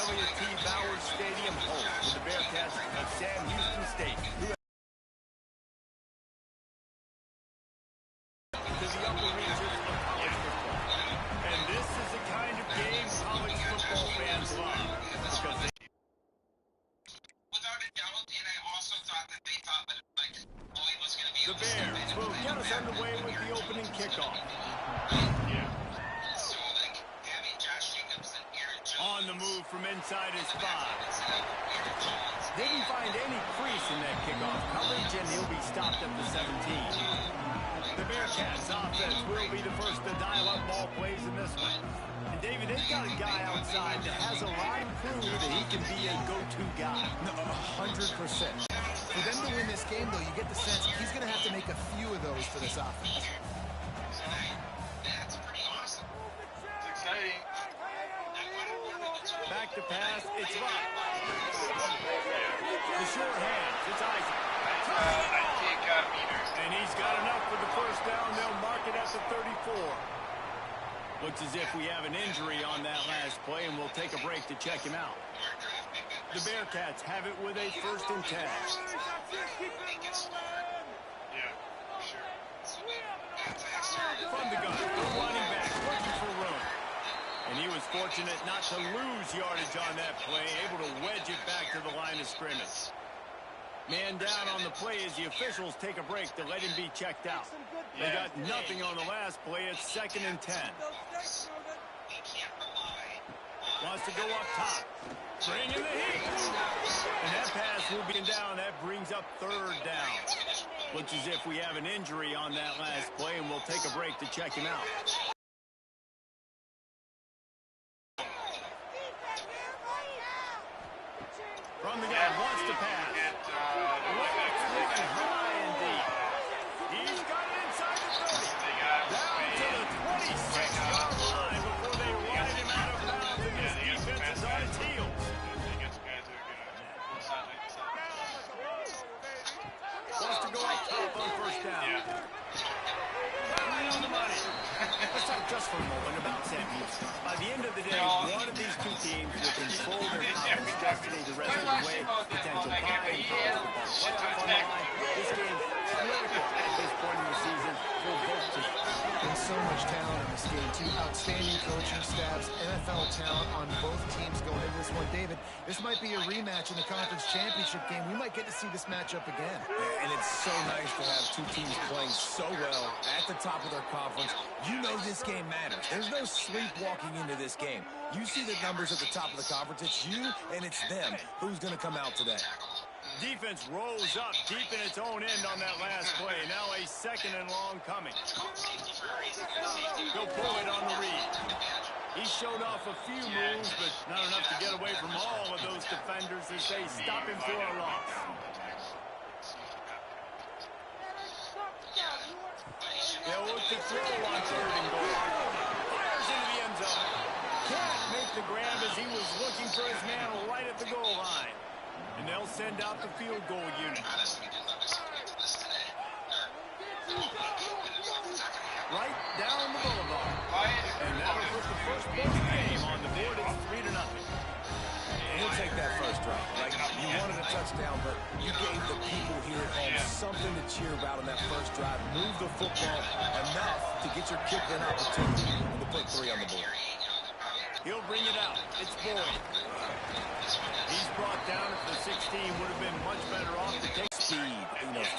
Elliott T. Bowers Stadium home for the Bearcats of Sam Houston State. To the upper reaches of college football. And this is the kind of game college football fans love. Because they... Without a doubt, and I also thought that they thought that, like, Lloyd was going to be... The Bears will get us underway with the opening kickoff. Yeah. So, like, having Josh Jacobs and Aaron Jones... On the move from inside his 5. Didn't find any crease in that kickoff coverage, and he'll be stopped at the 17. The Bearcats offense will be the first to dial up ball plays in this one. And David, they've got a guy outside that has a lot to prove that he can be a go-to guy. 100%. For them to win this game, though, you get the sense he's going to have to make a few of those for this offense. That's pretty awesome. It's exciting. Back to pass, it's Rock. The short hands, it's Isaac. And he's got enough for the first down. They'll mark it at the 34. Looks as if we have an injury on that last play, and we'll take a break to check him out. The Bearcats have it with a 1st and 10. From the gun, running back, looking for room. And he was fortunate not to lose yardage on that play, able to wedge it back to the line of scrimmage. Man down on the play as the officials take a break to let him be checked out. They got nothing on the last play. It's 2nd and 10. Wants to go up top. Bring in the heat. And that pass will be down. That brings up 3rd down. Looks as if we have an injury on that last play, and we'll take a break to check him out. From the guy, wants to pass. High and deep. He's got it inside the 30. Down to the 26-yard line before they ride him out of bounds, and this defense is on its heels. Wants to go up top on 1st down. Right on the money. Let's talk just for a moment about Sam Houston. By the end of the day, one of these two teams will control their offense destiny the rest of the way. Potential buying, playoff on the line. This game is critical at this point in the season for both teams. And so much talent in this game, too. Outstanding coaching staffs, NFL talent on both teams going into this one. David, this might be a rematch in the conference championship game. We might get to see this matchup again. And it's so nice to have two teams playing so well at the top of their conference. You know this game matters. There's no sleepwalking into this game. You see the numbers at the top of the conference. It's you and it's them. Who's going to come out today? Defense rolls up deep in its own end on that last play. Now a 2nd and long coming. Go pull it on the read. He showed off a few moves, but not enough to get away from all of those defenders as they stop him for a loss. They'll look to throw on 3rd and goal. Fires into the end zone. Can't make the grab as he was looking for his man right at the goal line. And they'll send out the field goal unit. Right down the boulevard. And that'll put the first point of the game on the board. It's 3-0. He'll take that first drive. Like, you wanted a touchdown, but you gave the people here at home something to cheer about on that first drive. Move the football enough to get your kicker an opportunity and to put 3 on the board. He'll bring it out. It's Boyd. He's brought down at the 16. Would have been much better off to take speed,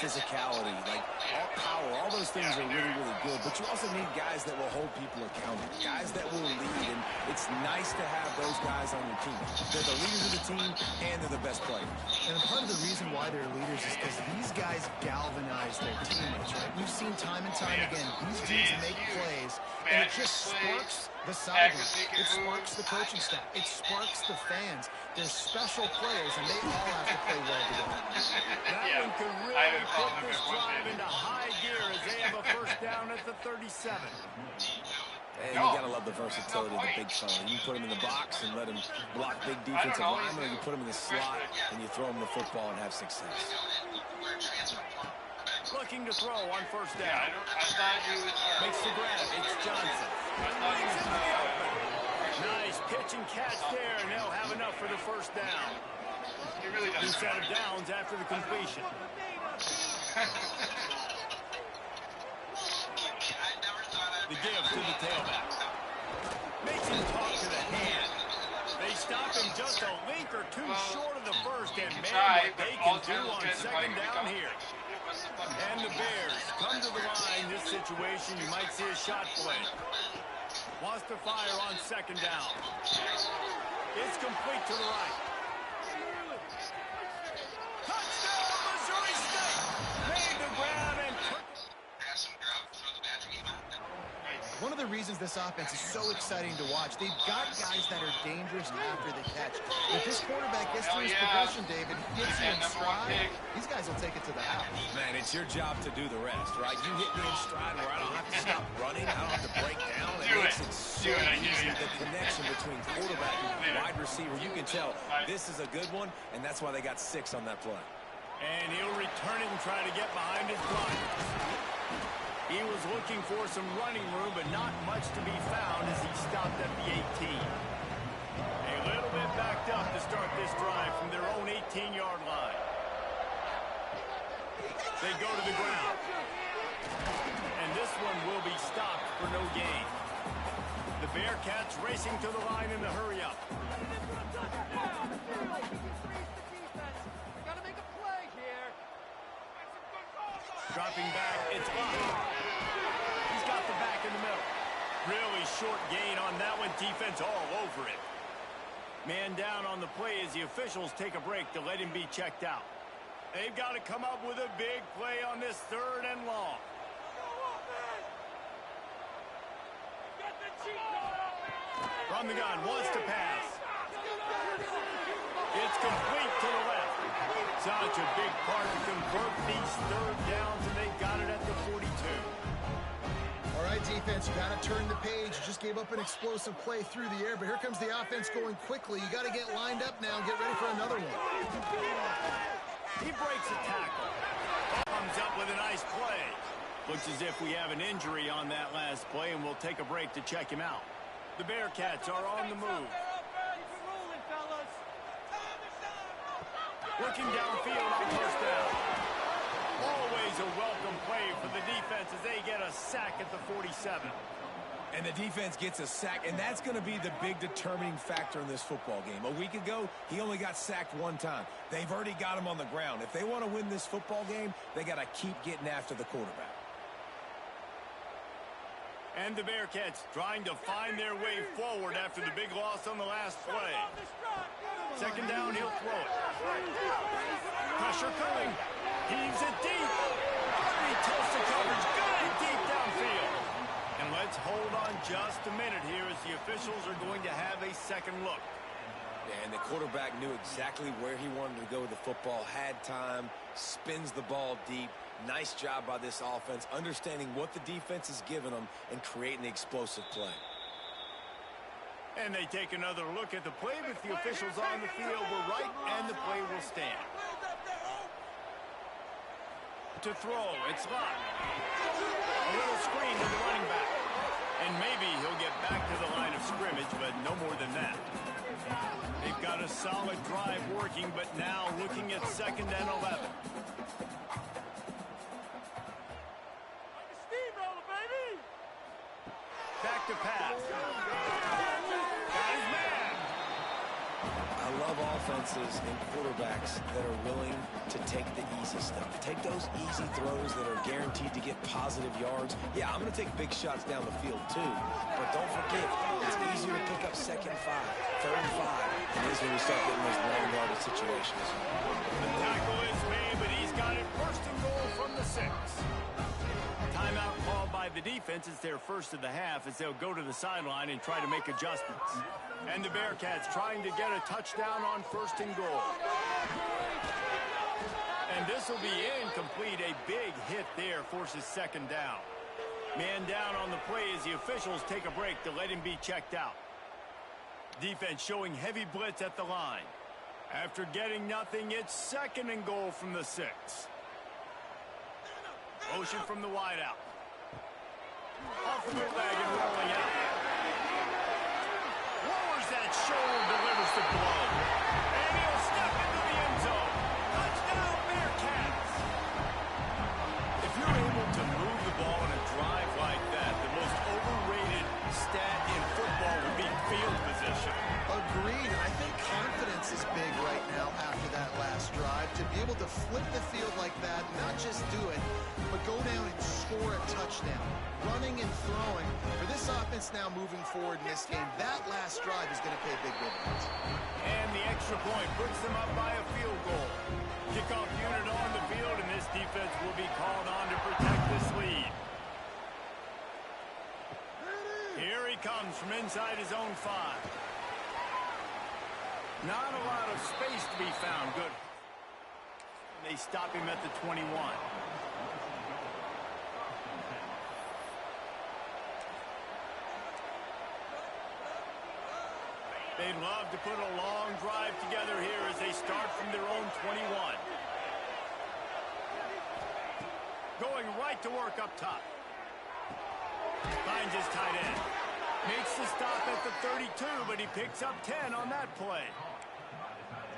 physicality, like all power. All those things are really, really good. But you also need guys that will hold people accountable, guys that will lead. And it's nice to have those guys on your team. They're the leaders of the team, and they're the best players. And part of the reason why they're leaders is because these guys galvanize their teammates, right? We've seen time and time again, these dudes make plays, and it just sparks the sideline. It sparks the coaching staff. It sparks the fans. They're special players, and they all have to play well together. That one could really put this drive into high gear as they have a first down at the 37. And you got to love the versatility of the big fella. You put him in the box and let him block big defensive linemen, or you put him in the slot and you throw him the football and have success. Looking to throw on first down. Makes the grab. It's Johnson. Nice pitch and catch there, and they'll have enough for the first down. He really does. 2 set of downs after the completion. The give to the tailback. Makes him talk to the hand. They stop him just a link or two short of the first, and man, what they can do on second down here. And the Bears come to the line. This situation, you might see a shot play. Wants to fire on second down. It's complete to the right. Touchdown, Missouri State! Made the grab and took. One of the reasons this offense is so exciting to watch, they've got guys that are dangerous after the catch. If this quarterback gets to his progression, David, he gets you in stride, these guys will take it to the house. Man, it's your job to do the rest, right? You hit me in stride where I don't have to stop running, I don't have to break down. It makes it so easy, the connection between quarterback and wide receiver. You can tell this is a good one, and that's why they got 6 on that play. And he'll return it and try to get behind his blockers. He was looking for some running room, but not much to be found as he stopped at the 18. A little bit backed up to start this drive from their own 18-yard line. They go to the ground. And this one will be stopped for no gain. The Bearcats racing to the line in the hurry-up. Dropping back, it's blocked. He's got the back in the middle. Really short gain on that one. Defense all over it. Man down on the play as the officials take a break to let him be checked out. They've got to come up with a big play on this 3rd and long. From the gun, wants to pass. It's complete to the left. Such a big part to convert these 3rd downs, and they got it at the 42. All right, defense, you got to turn the page. You just gave up an explosive play through the air, but here comes the offense going quickly. You got to get lined up now and get ready for another one. He breaks a tackle. Comes up with a nice play. Looks as if we have an injury on that last play, and we'll take a break to check him out. The Bearcats are on the move. Looking downfield on first down. Always a welcome play for the defense as they get a sack at the 47. And the defense gets a sack, and that's going to be the big determining factor in this football game. A week ago, he only got sacked 1 time. They've already got him on the ground. If they want to win this football game, they got to keep getting after the quarterback. And the Bearcats trying to find their way forward after the big loss on the last play. Second down, he'll throw it. Pressure coming. Heaves it deep. He tilts the coverage. Good deep downfield. And let's hold on just a minute here as the officials are going to have a second look. And the quarterback knew exactly where he wanted to go with the football, had time, spins the ball deep. Nice job by this offense, understanding what the defense is giving them and creating the explosive play. And they take another look at the play, but the officials on the field were right, and the play will stand. To throw, it's locked. A little screen to the running back. And maybe he'll get back to the line of scrimmage, but no more than that. They've got a solid drive working, but now looking at 2nd and 11. Back to pass. Got his man. I love offenses and quarterbacks that are willing to take the easy stuff. Take those easy throws that are guaranteed to get positive yards. Yeah, I'm going to take big shots down the field too. But don't forget, it's easier to pick up 2nd and 5, 3rd and 5 than it is when you start getting those long-yarded situations. The tackle is made, but he's got it 1st and goal from the 6. Timeout called by the defense. It's their first of the half as they'll go to the sideline and try to make adjustments. And the Bearcats trying to get a touchdown on 1st and goal. And this will be incomplete. A big hit there forces 2nd down. Man down on the play as the officials take a break to let him be checked out. Defense showing heavy blitz at the line. After getting nothing, it's 2nd and goal from the 6. Motion from the wideout. Off the bootleg and rolling out. Lowers that shoulder, delivers the blow. flip the field like that, not just do it, but go down and score a touchdown. Running and throwing. For this offense now moving forward in this game, that last drive is going to pay big dividends. And the extra point puts them up by a field goal. Kickoff unit on the field, and this defense will be called on to protect this lead. Here he comes from inside his own 5. Not a lot of space to be found. Good. They stop him at the 21. They'd love to put a long drive together here as they start from their own 21. Going right to work up top. Finds his tight end. Makes the stop at the 32, but he picks up 10 on that play.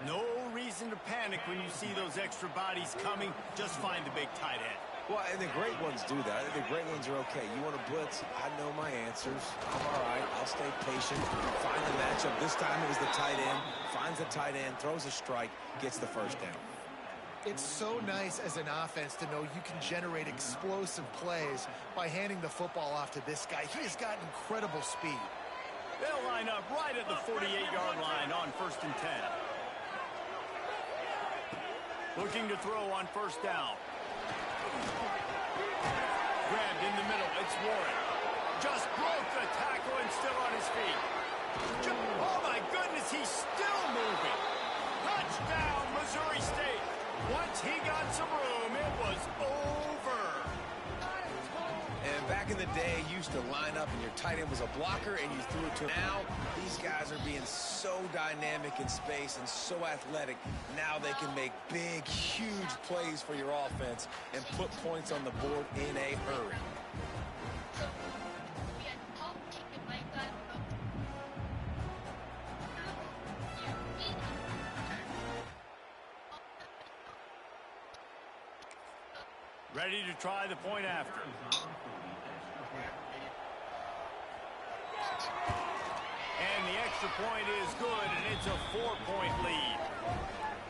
No reason to panic when you see those extra bodies coming. Just find the big tight end. Well, and the great ones do that. The great ones are okay. You want to blitz? I know my answers. I'm all right. I'll stay patient. Find the matchup. This time it was the tight end. Finds the tight end, throws a strike, gets the first down. It's so nice as an offense to know you can generate explosive plays by handing the football off to this guy. He has got incredible speed. They'll line up right at the 48-yard line on 1st and 10. Looking to throw on 1st down. Grabbed in the middle. It's Warren. Just broke the tackle and still on his feet. Oh, my goodness, he's still moving. Touchdown, Missouri State. Once he got some room, it was over. And back in the day, you used to line up and your tight end was a blocker and you threw it to him. Now, these guys are being so dynamic in space and so athletic. Now they can make big, huge plays for your offense and put points on the board in a hurry. Ready to try the point after. And the extra point is good, and it's a 4-point lead.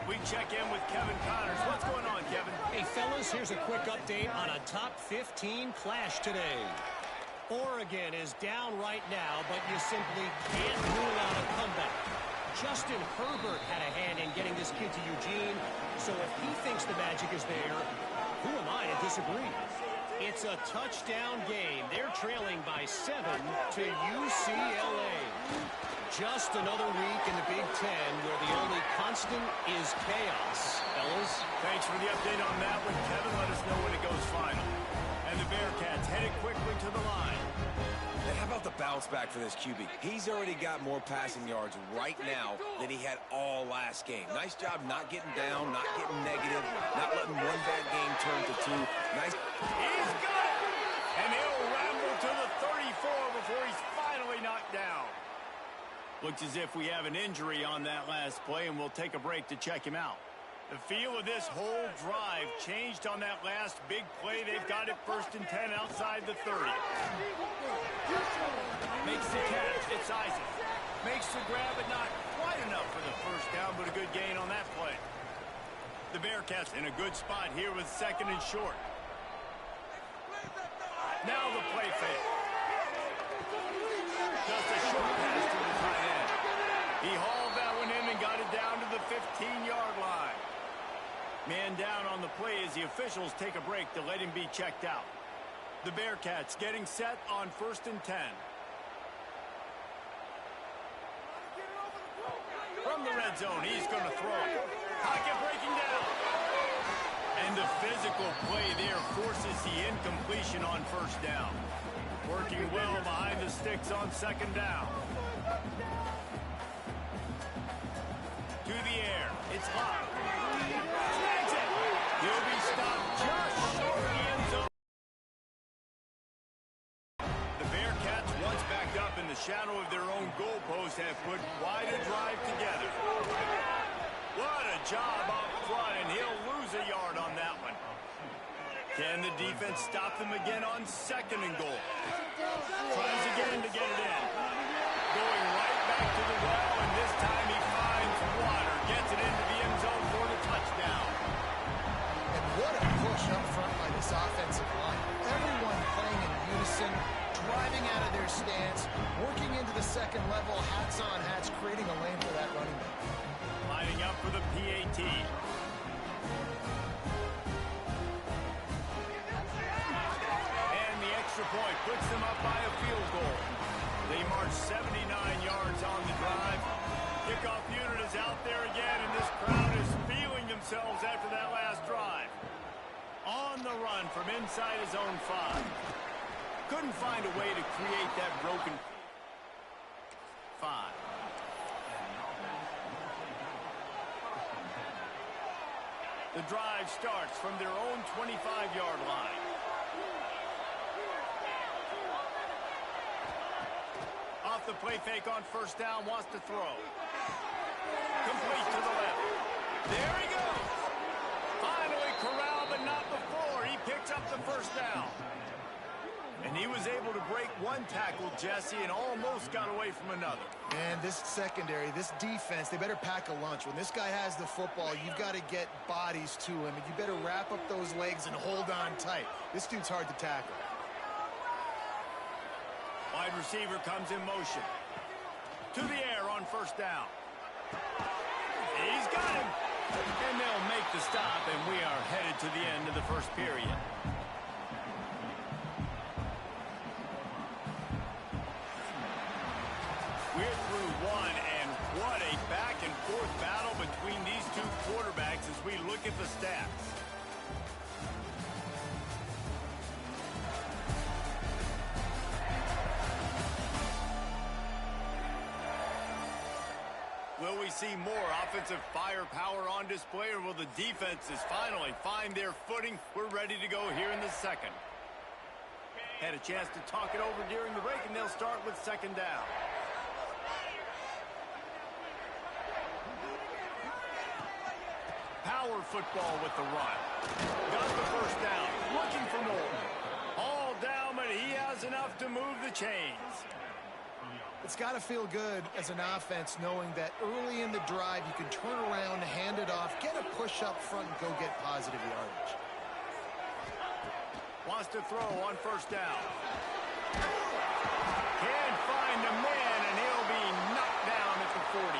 We check in with Kevin Connors. What's going on, Kevin? Hey, fellas, here's a quick update on a top 15 clash today. Oregon is down right now, but you simply can't rule out a comeback. Justin Herbert had a hand in getting this kid to Eugene, so if he thinks the magic is there, who am I to disagree? It's a touchdown game. They're trailing by 7 to UCLA. Just another week in the Big Ten where the only constant is chaos. Fellas? Thanks for the update on that one, Kevin. Let us know when it goes final. And the Bearcats headed quickly to the line. And how about the bounce back for this QB? He's already got more passing yards right now than he had all last game. Nice job not getting down, not getting negative, not letting one bad game turn to 2. Nice. He's got it! And he'll ramble to the 34 before he's finally knocked down. Looks as if we have an injury on that last play, and we'll take a break to check him out. The feel of this whole drive changed on that last big play. They've got it 1st and 10 outside the 30. Makes the catch. It's Isaac. Makes the grab, but not quite enough for the first down, but a good gain on that play. The Bearcats in a good spot here with 2nd and short. Now the play fake. Just a short pass to the tight end. He hauled that one in and got it down to the 15-yard line. Man down on the play as the officials take a break to let him be checked out. The Bearcats getting set on 1st and 10. From the red zone, he's going to throw it. Pocket breaking down. And the physical play there forces the incompletion on 1st down. Working well behind the sticks on 2nd down. To the air. It's hot. Snags it. He'll be stopped just short of the end zone. The Bearcats, once backed up in the shadow of their own goalpost, have put quite a drive together. What a job up front, and he'll lose a yard on that one. Can the defense stop them again on 2nd and goal? Tries again to get it in. Going right back to the well, and this time he finds water. Gets it into the end zone for the touchdown. team. And the extra point puts them up by a field goal. They march 79 yards on the drive. Kickoff unit is out there again, and this crowd is feeling themselves after that last drive. On the run from inside his own 5. Couldn't find a way to create that broken 5. The drive starts from their own 25-yard line. Off the play fake on first down, wants to throw. Complete to the left. There he goes. Finally corralled, but not before. He picks up the first down. And he was able to break one tackle, Jesse, and almost got away from another. And this secondary, this defense, they better pack a lunch. When this guy has the football, you've got to get bodies to him, and you better wrap up those legs and hold on tight. This dude's hard to tackle. Wide receiver comes in motion. To the air on first down. He's got him. And they'll make the stop, and we are headed to the end of the first period. We're through one, and what a back-and-forth battle between these two quarterbacks as we look at the stats. Will we see more offensive firepower on display, or will the defenses finally find their footing? We're ready to go here in the second. Had a chance to talk it over during the break, and they'll start with second down. Power football with the run. Got the first down. Looking for more. All down, but he has enough to move the chains. It's got to feel good as an offense knowing that early in the drive you can turn around, hand it off, get a push up front, and go get positive yardage. Wants to throw on first down. Can't find a man, and he'll be knocked down at the 40.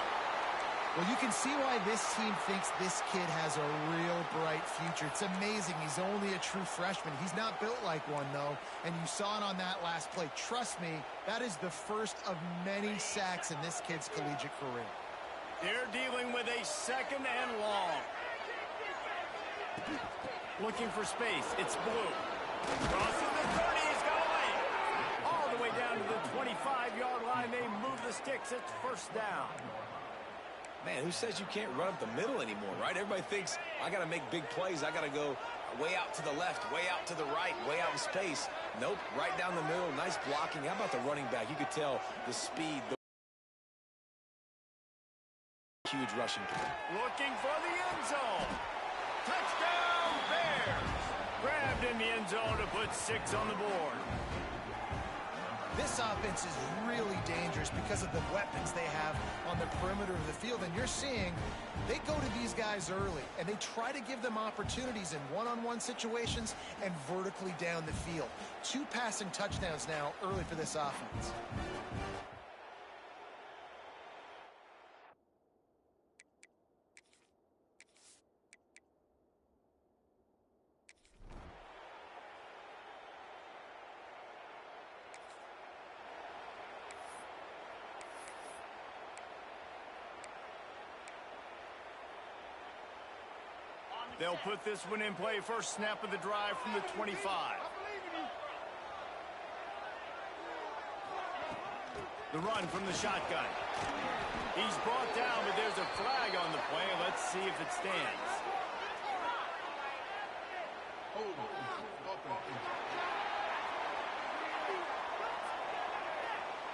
Well, you can see why this team thinks this kid has a real bright future. It's amazing. He's only a true freshman. He's not built like one, though, and you saw it on that last play. Trust me, that is the first of many sacks in this kid's collegiate career. They're dealing with a second and long. Looking for space. It's Blue. Crosses the 30. He's got away. All the way down to the 25-yard line. They move the sticks. It's first down. Man, who says you can't run up the middle anymore, right? Everybody thinks, I got to make big plays. I got to go way out to the left, way out to the right, way out in space. Nope, right down the middle. Nice blocking. How about the running back? You could tell the speed, the huge rushing play. Looking for the end zone. Touchdown, Bears. Grabbed in the end zone to put 6 on the board. This offense is really dangerous because of the weapons they have on the perimeter of the field. And you're seeing they go to these guys early, and they try to give them opportunities in one-on-one situations and vertically down the field. 2 passing touchdowns now early for this offense. They'll put this one in play. First snap of the drive from the 25. The run from the shotgun. He's brought down, but there's a flag on the play. Let's see if it stands.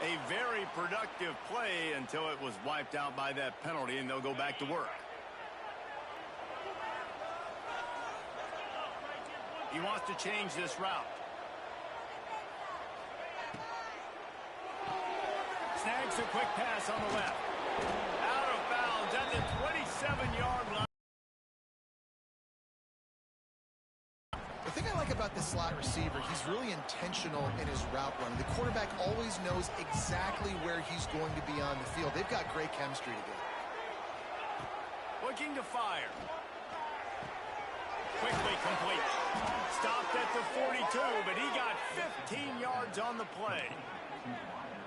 A very productive play until it was wiped out by that penalty, and they'll go back to work. He wants to change this route. Snags a quick pass on the left. Out of bounds at the 27-yard line. The thing I like about this slot receiver, he's really intentional in his route running. The quarterback always knows exactly where he's going to be on the field. They've got great chemistry together. looking to fire. Quickly complete. Stopped at the 42, but he got 15 yards on the play.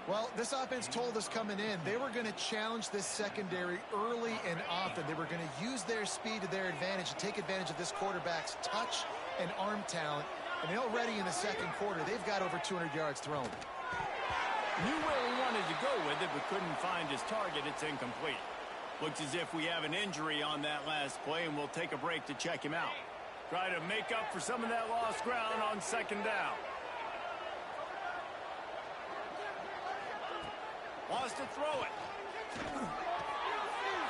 Well, this offense told us coming in they were going to challenge this secondary early and often. They were going to use their speed to their advantage and take advantage of this quarterback's touch and arm talent. And already in the second quarter, they've got over 200 yards thrown. Knew where he wanted to go with it, but couldn't find his target. It's incomplete. Looks as if we have an injury on that last play, and we'll take a break to check him out. Try to make up for some of that lost ground on second down. Wants to throw it.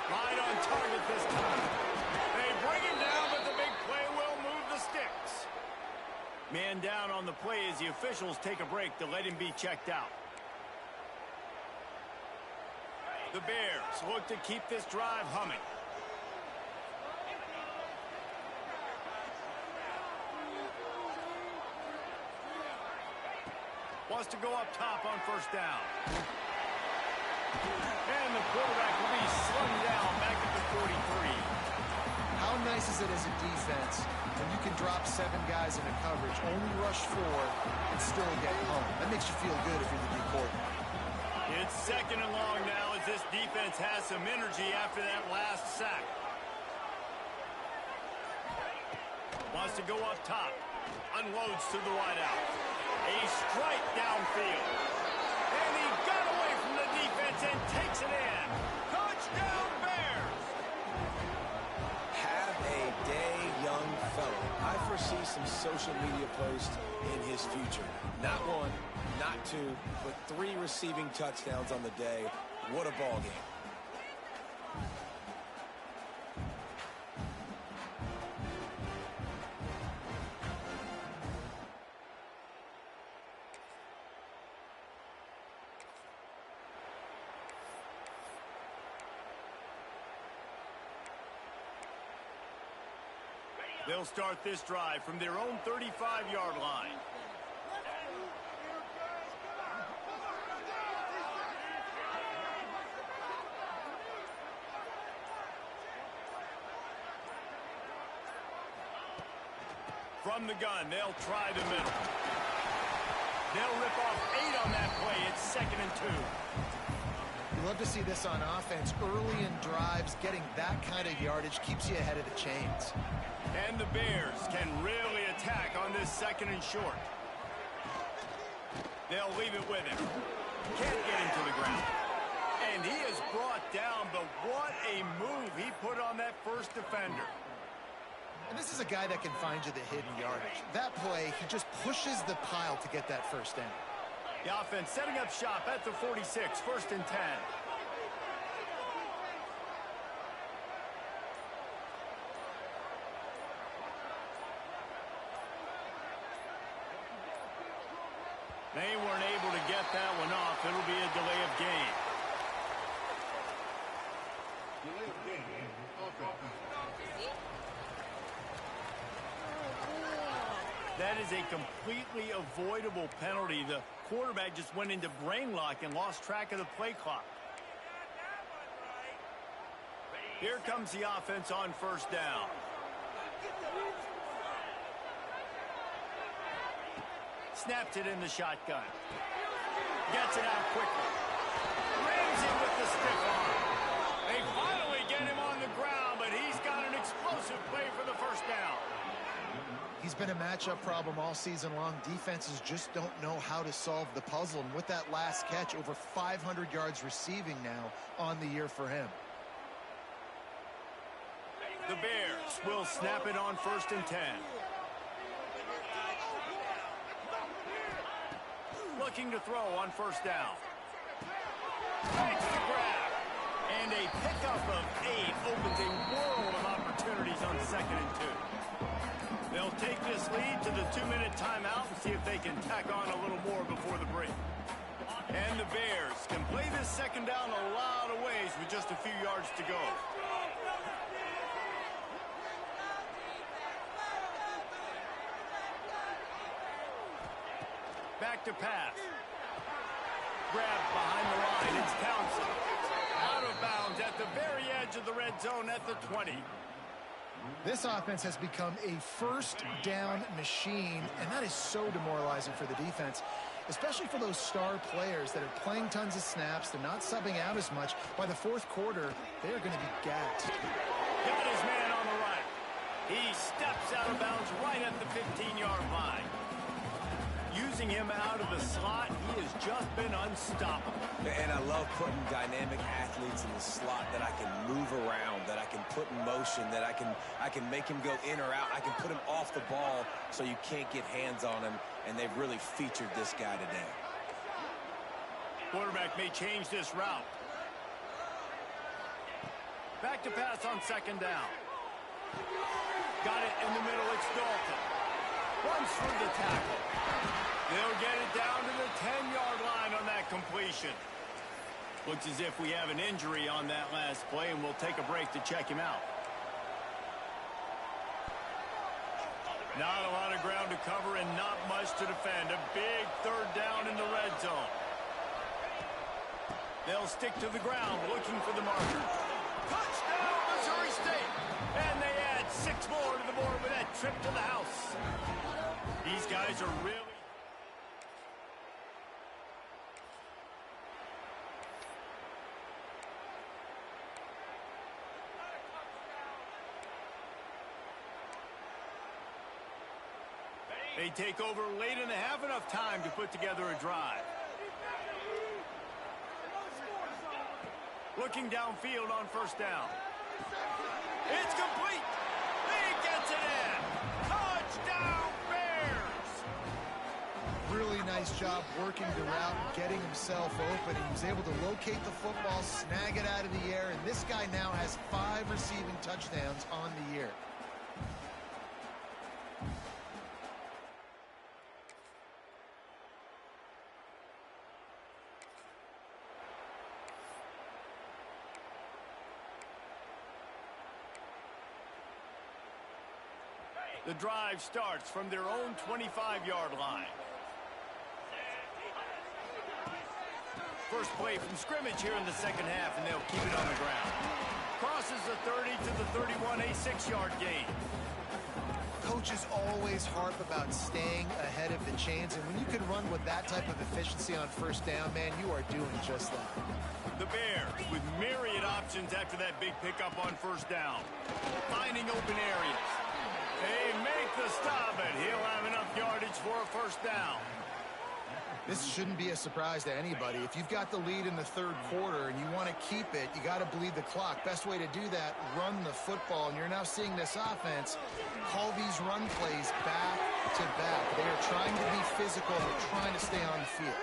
Right on target this time. They bring him down, but the big play will move the sticks. Man down on the play as the officials take a break to let him be checked out. The Bears look to keep this drive humming. Wants to go up top on first down. And the quarterback will be slung down back at the 43. How nice is it as a defense when you can drop 7 guys into coverage, only rush 4, and still get home? That makes you feel good if you're the D coordinator. It's second and long now as this defense has some energy after that last sack. Wants to go up top. Unloads to the wideout. A strike downfield. And he got away from the defense and takes it in. Touchdown Bears! Have a day, young fella. I foresee some social media posts in his future. Not 1, not 2, but 3 receiving touchdowns on the day. What a ball game. They'll start this drive from their own 35-yard line. From the gun, they'll try the middle. They'll rip off 8 on that play. It's second and 2. You love to see this on offense. Early in drives, getting that kind of yardage keeps you ahead of the chains. And the Bears can really attack on this second and short. They'll leave it with him. Can't get him to the ground. And he is brought down, but what a move he put on that first defender. And this is a guy that can find you the hidden yardage. That play, he just pushes the pile to get that first down. The offense setting up shop at the 46, first and 10. They weren't able to get that one off. It'll be a delay of game. That is a completely avoidable penalty. The quarterback just went into brain lock and lost track of the play clock. Here comes the offense on first down. Snapped it in the shotgun. Gets it out quickly. Ramsey with the stiff arm. They finally get him on the ground, but he's got an explosive play for the first down. He's been a matchup problem all season long. Defenses just don't know how to solve the puzzle. And with that last catch, over 500 yards receiving now on the year for him. The Bears will snap it on first and 10. Looking to throw on first down. Makes the grab. And a pickup of 8 opens a world of opportunities on second and 2. They'll take this lead to the 2-minute timeout and see if they can tack on a little more before the break. And the Bears can play this second down a lot of ways with just a few yards to go. Back to pass. Grab behind the line. It's Townsend. Out of bounds at the very edge of the red zone at the 20. This offense has become a first down machine, and that is so demoralizing for the defense, especially for those star players that are playing tons of snaps. They're not subbing out as much. By the fourth quarter, they are going to be gassed. Got his man on the right. He steps out of bounds right at the 15-yard line. Using him out of the slot, he has just been unstoppable. And I love putting dynamic athletes in the slot that I can move around, that I can put in motion, that I can make him go in or out. I can put him off the ball so you can't get hands on him, and they've really featured this guy today. Quarterback may change this route. Back to pass on second down. Got it in the middle. It's Dalton. Runs through the tackle. They'll get it down to the 10-yard line on that completion. Looks as if we have an injury on that last play, and we'll take a break to check him out. Not a lot of ground to cover and not much to defend. A big third down in the red zone. They'll stick to the ground looking for the marker. Touchdown, Missouri State! And they add 6 more to the board with that trip to the house. These guys are really... They take over late and have enough time to put together a drive. Looking downfield on first down. It's complete. He gets it in. Touchdown, Bears. Really nice job working the route, getting himself open. He was able to locate the football, snag it out of the air, and this guy now has 5 receiving touchdowns on the year. The drive starts from their own 25-yard line. First play from scrimmage here in the second half, and they'll keep it on the ground. Crosses the 30 to the 31, a 6-yard gain. Coaches always harp about staying ahead of the chains, and when you can run with that type of efficiency on first down, man, you are doing just that. The Bears with myriad options after that big pickup on first down. Finding open areas. They make the stop, and he'll have enough yardage for a first down. This shouldn't be a surprise to anybody. If you've got the lead in the third quarter and you want to keep it, you got to bleed the clock. Best way to do that, run the football. And you're now seeing this offense call these run plays back to back. They are trying to be physical. They're trying to stay on the field.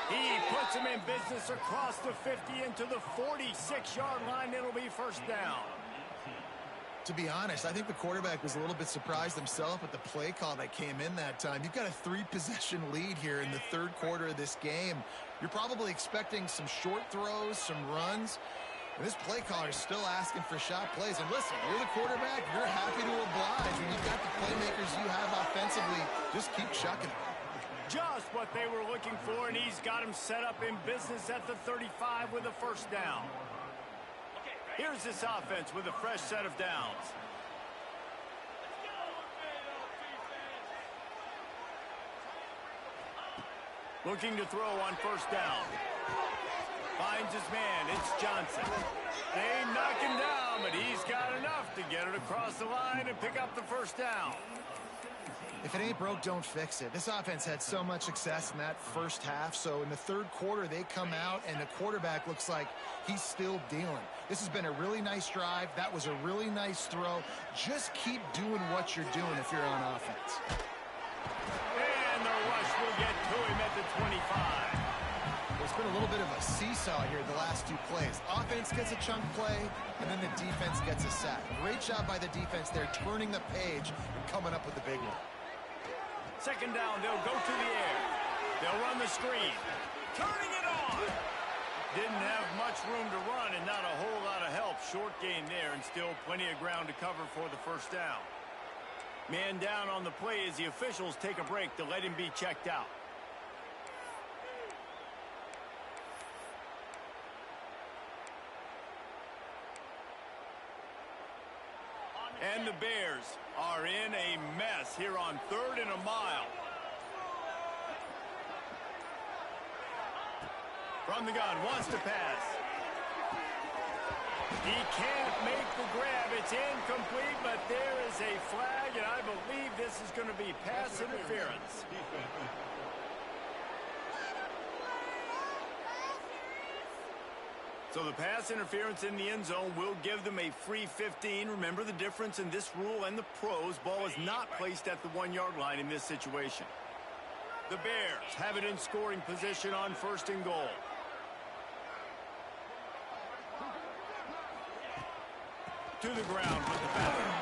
He puts him in business across the 50 into the 46-yard line. It'll be first down. To be honest, I think the quarterback was a little bit surprised himself at the play call that came in that time. You've got a 3-possession lead here in the third quarter of this game. You're probably expecting some short throws, some runs. And this play caller is still asking for shot plays. And listen, you're the quarterback. You're happy to oblige. When you've got the playmakers you have offensively, just keep chucking it. Just what they were looking for, and he's got him set up in business at the 35 with a first down. Here's this offense with a fresh set of downs. Looking to throw on first down. Finds his man. It's Johnson. They knock him down, but he's got enough to get it across the line and pick up the first down. If it ain't broke, don't fix it. This offense had so much success in that first half, so in the third quarter, they come out, and the quarterback looks like he's still dealing. This has been a really nice drive. That was a really nice throw. Just keep doing what you're doing if you're on offense. And the rush will get to him at the 25. It's been a little bit of a seesaw here the last 2 plays. Offense gets a chunk play, and then the defense gets a sack. Great job by the defense there, turning the page and coming up with the big one. Second down, they'll go to the air. They'll run the screen. Turning it on. Didn't have much room to run and not a whole lot of help. Short gain there and still plenty of ground to cover for the first down. Man down on the play as the officials take a break to let him be checked out. And the Bears are in a mess here on 3rd and a mile. From the gun, wants to pass. He can't make the grab. It's incomplete, but there is a flag, and I believe this is going to be pass interference. So the pass interference in the end zone will give them a free 15. Remember the difference in this rule and the pros. Ball is not placed at the 1-yard line in this situation. The Bears have it in scoring position on 1st and goal. To the ground with the batter.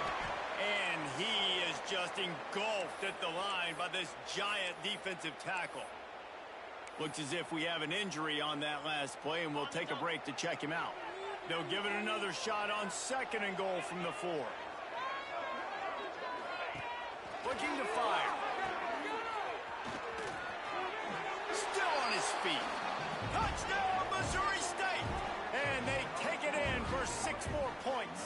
And he is just engulfed at the line by this giant defensive tackle. Looks as if we have an injury on that last play, and we'll take a break to check him out. They'll give it another shot on 2nd and goal from the 4. Looking to fire. Still on his feet. Touchdown, Missouri State! And they take it in for 6 more points.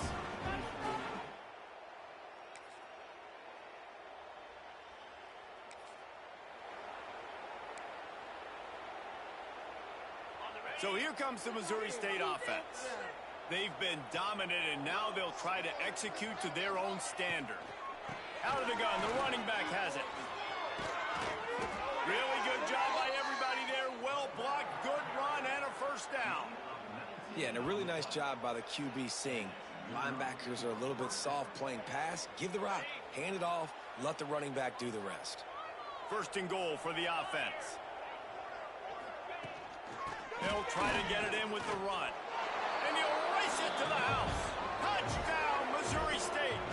So here comes the Missouri State offense. They've been dominant, and now they'll try to execute to their own standard. Out of the gun, the running back has it. Really good job by everybody there. Well blocked, good run, and a 1st down. Yeah, and a really nice job by the QB seeing. Linebackers are a little bit soft playing pass. Give the rock, hand it off, let the running back do the rest. 1st and goal for the offense. They'll try to get it in with the run. And he'll race it to the house. Touchdown, Missouri State.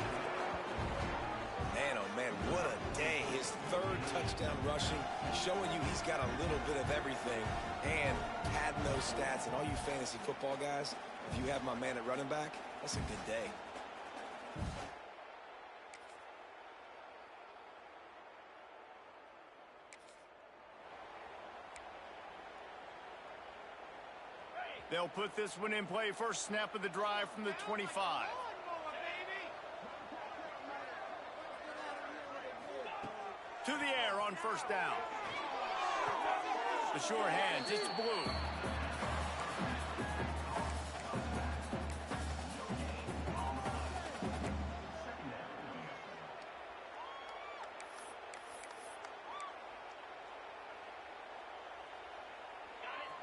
Man, oh man, what a day. His 3rd touchdown rushing, showing you he's got a little bit of everything. And padding those stats. And all you fantasy football guys, if you have my man at running back, that's a good day. They'll put this one in play. 1st snap of the drive from the 25. To the air on 1st down. The sure hands, it's blue.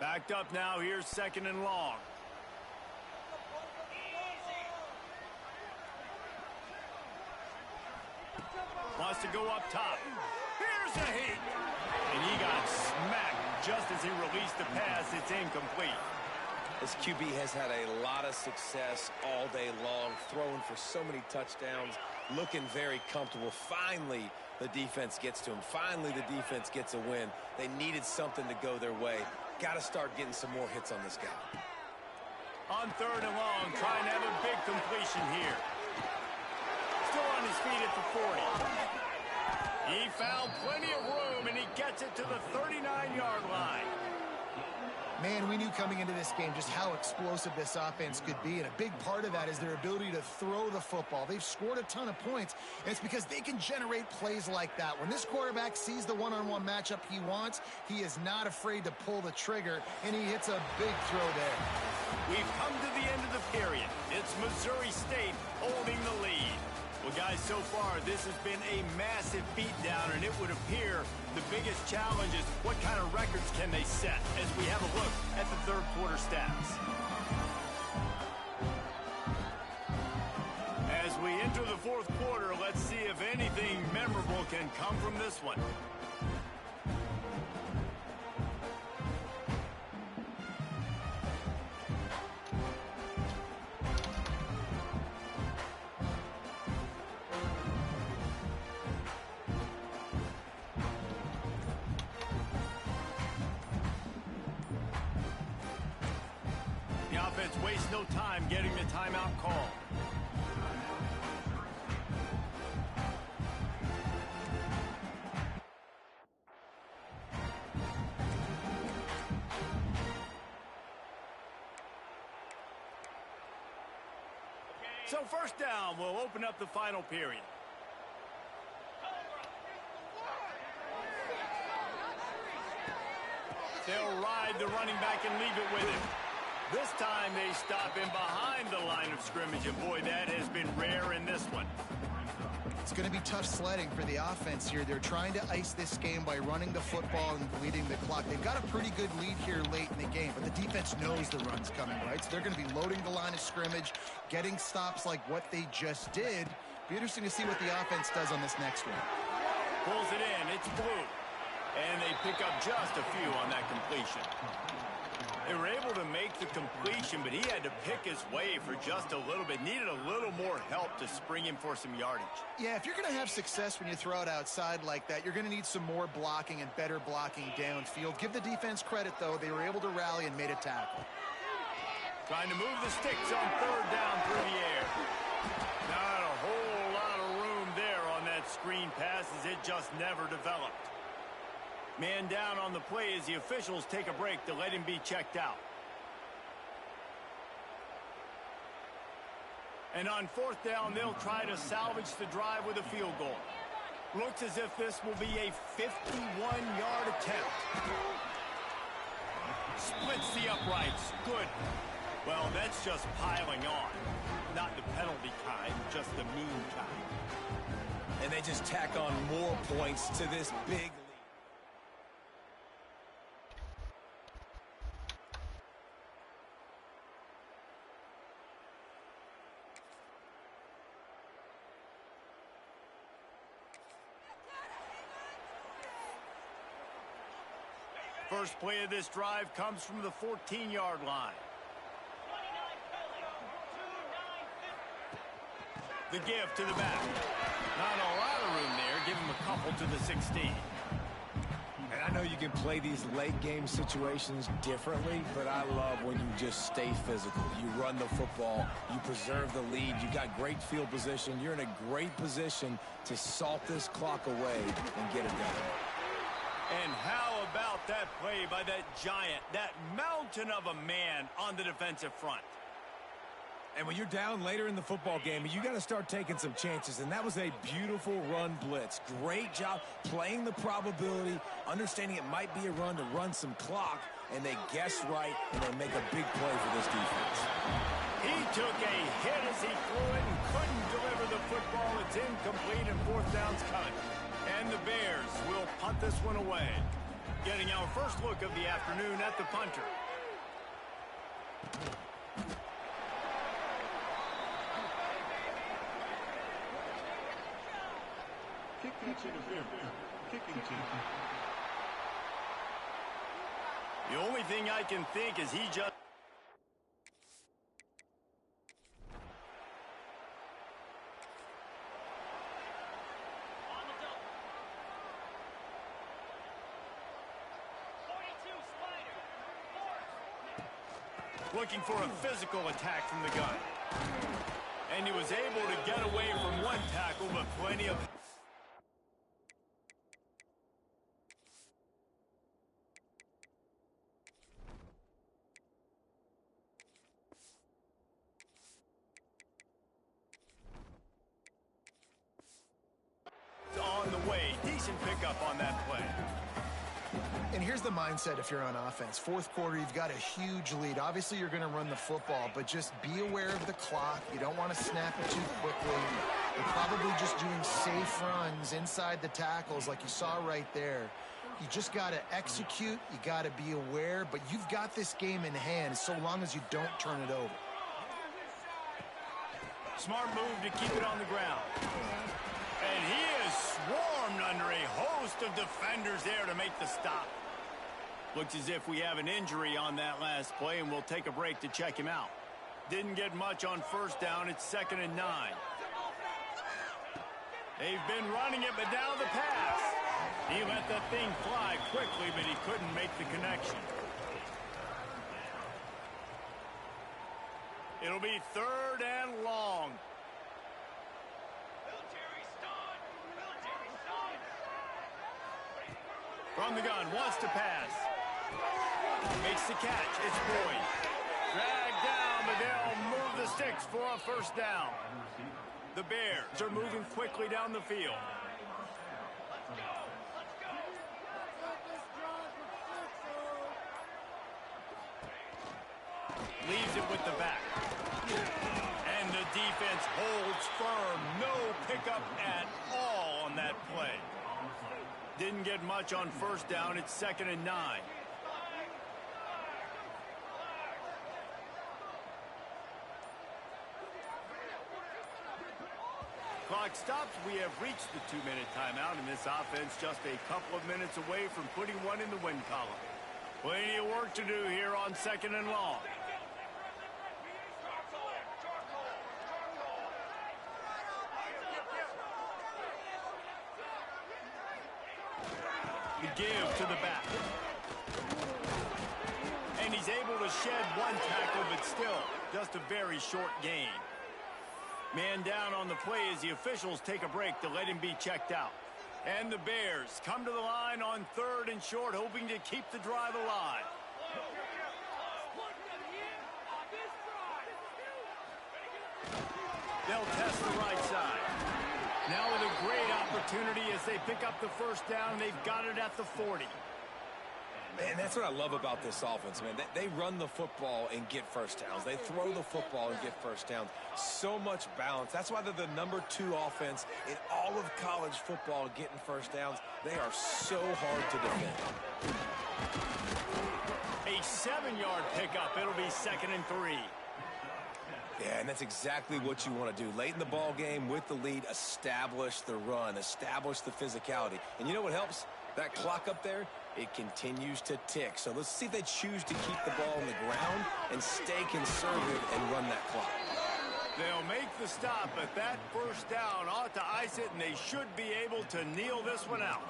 Backed up now, here's 2nd and long. Wants to go up top. Here's a heat. And he got smacked just as he released the pass. It's incomplete. This QB has had a lot of success all day long, throwing for so many touchdowns, looking very comfortable. Finally, the defense gets to him. Finally, the defense gets a win. They needed something to go their way. Got to start getting some more hits on this guy. On 3rd and long, trying to have a big completion here. Still on his feet at the 40. He found plenty of room, and he gets it to the 39-yard line. Man, we knew coming into this game just how explosive this offense could be, and a big part of that is their ability to throw the football. They've scored a ton of points, and it's because they can generate plays like that. When this quarterback sees the one-on-one matchup he wants, he is not afraid to pull the trigger, and he hits a big throw there. We've come to the end of the period. It's Missouri State holding the lead. Well, guys, so far, this has been a massive beatdown, and it would appear the biggest challenge is what kind of records can they set as we have a look at the 3rd quarter stats. As we enter the 4th quarter, let's see if anything memorable can come from this one. Waste no time getting the timeout call. So first down will open up the final period. They'll ride the running back and leave it with him. This time they stop him behind the line of scrimmage, and boy, that has been rare in this one. It's going to be tough sledding for the offense here. They're trying to ice this game by running the football and bleeding the clock. They've got a pretty good lead here late in the game, but the defense knows the run's coming, right? So they're going to be loading the line of scrimmage, getting stops like what they just did. Be interesting to see what the offense does on this next one. Pulls it in. It's blue. And they pick up just a few on that completion. They were able to make the completion, but he had to pick his way for just a little bit. Needed a little more help to spring him for some yardage. Yeah, if you're going to have success when you throw it outside like that, you're going to need some more blocking and better blocking downfield. Give the defense credit, though. They were able to rally and made a tackle. Trying to move the sticks on third down through the air. Not a whole lot of room there on that screen pass as it just never developed. Man down on the play as the officials take a break to let him be checked out. And on fourth down, they'll try to salvage the drive with a field goal. Looks as if this will be a 51-yard attempt. Splits the uprights. Good. Well, that's just piling on. Not the penalty kind, just the mean kind. And they just tack on more points to this big lead. First play of this drive comes from the 14-yard line. The give to the back. Not a lot of room there. Give him a couple to the 16. And I know you can play these late game situations differently, but I love when you just stay physical. You run the football, you preserve the lead, you got great field position, you're in a great position to salt this clock away and get it done. And how about that play by that giant, that mountain of a man on the defensive front? And when you're down later in the football game, you got to start taking some chances. And that was a beautiful run blitz. Great job playing the probability, understanding it might be a run to run some clock, and they guessed right, and they make a big play for this defense. He took a hit as he threw it and couldn't deliver the football. It's incomplete and fourth down's cut. And the Bears will punt this one away. Getting our first look of the afternoon at the punter. The only thing I can think is he just... looking for a physical attack from the gun. And he was able to get away from one tackle, but plenty of... on the way. Decent pickup on that play. And here's the mindset if you're on offense. Fourth quarter, you've got a huge lead. Obviously, you're going to run the football, but just be aware of the clock. You don't want to snap it too quickly. You're probably just doing safe runs inside the tackles like you saw right there. You just got to execute. You got to be aware, but you've got this game in hand so long as you don't turn it over. Smart move to keep it on the ground. And he is swarmed under a host of defenders there to make the stop. Looks as if we have an injury on that last play, and we'll take a break to check him out. Didn't get much on first down. It's 2nd and 9. They've been running it, but now the pass. He let that thing fly quickly, but he couldn't make the connection. It'll be 3rd and long. From the gun, wants to pass. Makes the catch. It's Boyd. Dragged down, but they'll move the the sticks for a first down. The Bears are moving quickly down the field. Leaves it with the back. And the defense holds firm. No pickup at all on that play. Didn't get much on first down. It's 2nd and 9. Clock stops. We have reached the 2-minute timeout, and this offense just a couple of minutes away from putting one in the win column. Plenty of work to do here on 2nd and long. The give to the back. And he's able to shed one tackle, but still just a very short gain. Man down on the play as the officials take a break to let him be checked out. And the Bears come to the line on 3rd and short, hoping to keep the drive alive. They'll test the right side. Now with a great opportunity as they pick up the first down. They've got it at the 40. Man, that's what I love about this offense, man. They run the football and get first downs. They throw the football and get first downs. So much balance. That's why they're the #2 offense in all of college football getting first downs. They are so hard to defend. A 7-yard pickup. It'll be 2nd and 3. Yeah, and that's exactly what you want to do. Late in the ball game with the lead, establish the run, establish the physicality. And you know what helps? That clock up there, it continues to tick. So let's see if they choose to keep the ball on the ground and stay conservative and run that clock. They'll make the stop, but that first down ought to ice it, and they should be able to kneel this one out.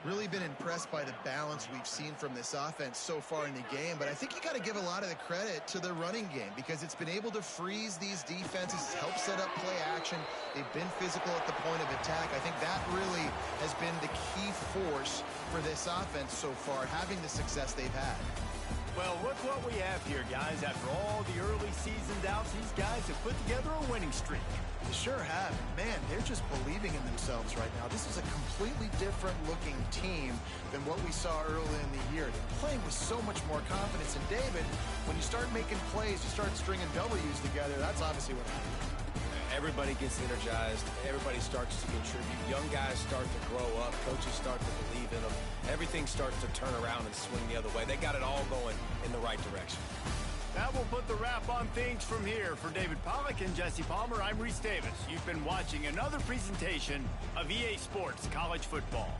Really been impressed by the balance we've seen from this offense so far in the game, but I think you got to give a lot of the credit to the running game because it's been able to freeze these defenses, help set up play action. They've been physical at the point of attack. I think that really has been the key force for this offense so far, having the success they've had. Well, look what we have here, guys. After all the early season doubts, these guys have put together a winning streak. They sure have. Man, they're just believing in themselves right now. This is a completely different looking team than what we saw early in the year. They're playing with so much more confidence. And David, when you start making plays, you start stringing W's together, that's obviously what happens. Everybody gets energized. Everybody starts to contribute. Young guys start to grow up. Coaches start to believe in them. Everything starts to turn around and swing the other way. They got it all going in the right direction. That will put the wrap on things from here. For David Pollack and Jesse Palmer, I'm Reese Davis. You've been watching another presentation of EA Sports College Football.